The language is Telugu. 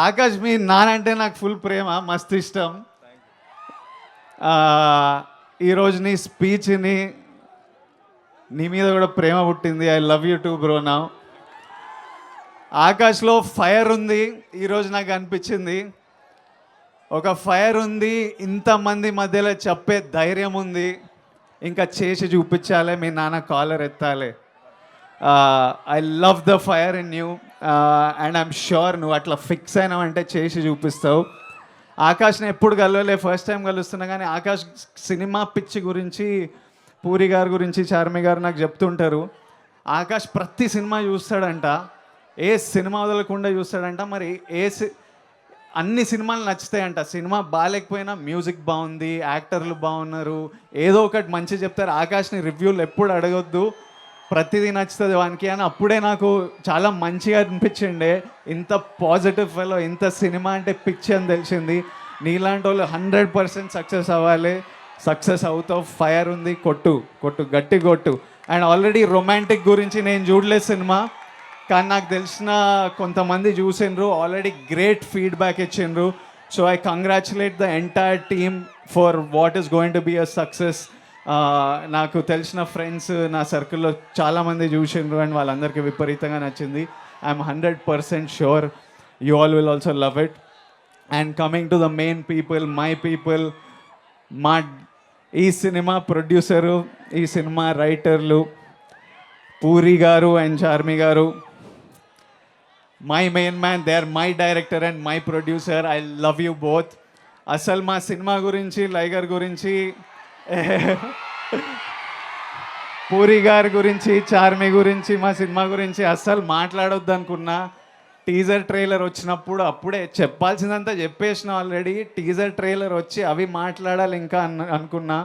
ఆకాష్ మీ నానంటే నాకు ఫుల్ ప్రేమ, మస్తు ఇష్టం. ఆ, ఈరోజు నీ స్పీచ్ని నీ మీద కూడా ప్రేమ పుట్టింది. I love you two bro. నా ఆకాష్లో ఫైర్ ఉంది ఈరోజు నాకు అనిపించింది. ఒక ఫైర్ ఉంది, ఇంతమంది మధ్యలో చెప్పే ధైర్యం ఉంది. ఇంకా చేసి చూపించాలి, మీ నాన్న కాలర్ ఎత్తాలి. I love the fire in you and I'm sure నువ్వు అట్లా ఫిక్స్ అయినావంటే చేసి చూపిస్తావు. ఆకాష్ని ఎప్పుడు కలవలే, ఫస్ట్ టైం కలుస్తున్నా. కానీ ఆకాష్ సినిమా పిచ్చి గురించి పూరి గారి గురించి చార్మి గారు నాకు చెప్తుంటారు. ఆకాష్ ప్రతి సినిమా చూస్తాడంట, ఏ సినిమా వదలకుండా చూస్తాడంట. మరి అన్ని సినిమాలు నచ్చుతాయంట. సినిమా బాగాలేకపోయినా మ్యూజిక్ బాగుంది, యాక్టర్లు బాగున్నారు, ఏదో ఒకటి మంచి చెప్తారు. ఆకాష్ని రివ్యూలు ఎప్పుడు అడగొద్దు, ప్రతిదీ నచ్చుతుంది వానికి అని అప్పుడే నాకు చాలా మంచిగా అనిపించిండే. ఇంత పాజిటివ్ ఫెలో, ఇంత సినిమా అంటే పిచ్చి అని తెలిసింది. నీలాంటి వాళ్ళు 100% సక్సెస్ అవ్వాలి. సక్సెస్ అవుతావు. ఫైర్ ఉంది, కొట్టు కొట్టు, గట్టి కొట్టు. అండ్ ఆల్రెడీ రొమాంటిక్ గురించి నేను చూడలేదు సినిమా, కానీ నాకు తెలిసిన కొంతమంది చూసిండ్రు, ఆల్రెడీ గ్రేట్ ఫీడ్బ్యాక్ ఇచ్చిండ్రు. So I congratulate the entire team for what is going to be a success. నాకు తెలిసిన ఫ్రెండ్స్ నా సర్కిల్లో చాలామంది చూసిండ్రు అండ్ వాళ్ళందరికీ విపరీతంగా నచ్చింది. I'm 100% sure you all will also love it. And coming to the main people, my people, మా ఈ సినిమా ప్రొడ్యూసరు, ఈ సినిమా రైటర్లు Puri garu and Charmi garu, my main man, they are my director and my producer. I love you both. అసలు మా సినిమా గురించి, లైగర్ గురించి, పూరి గారి గురించి, చార్మి గురించి, మా సినిమా గురించి అస్సలు మాట్లాడొద్దు అనుకున్నా. టీజర్ ట్రైలర్ వచ్చినప్పుడు అప్పుడే చెప్పాల్సిందంతా చెప్పేసిన ఆల్రెడీ. టీజర్ ట్రైలర్ వచ్చి అవి మాట్లాడాలి ఇంకా అనుకున్నా.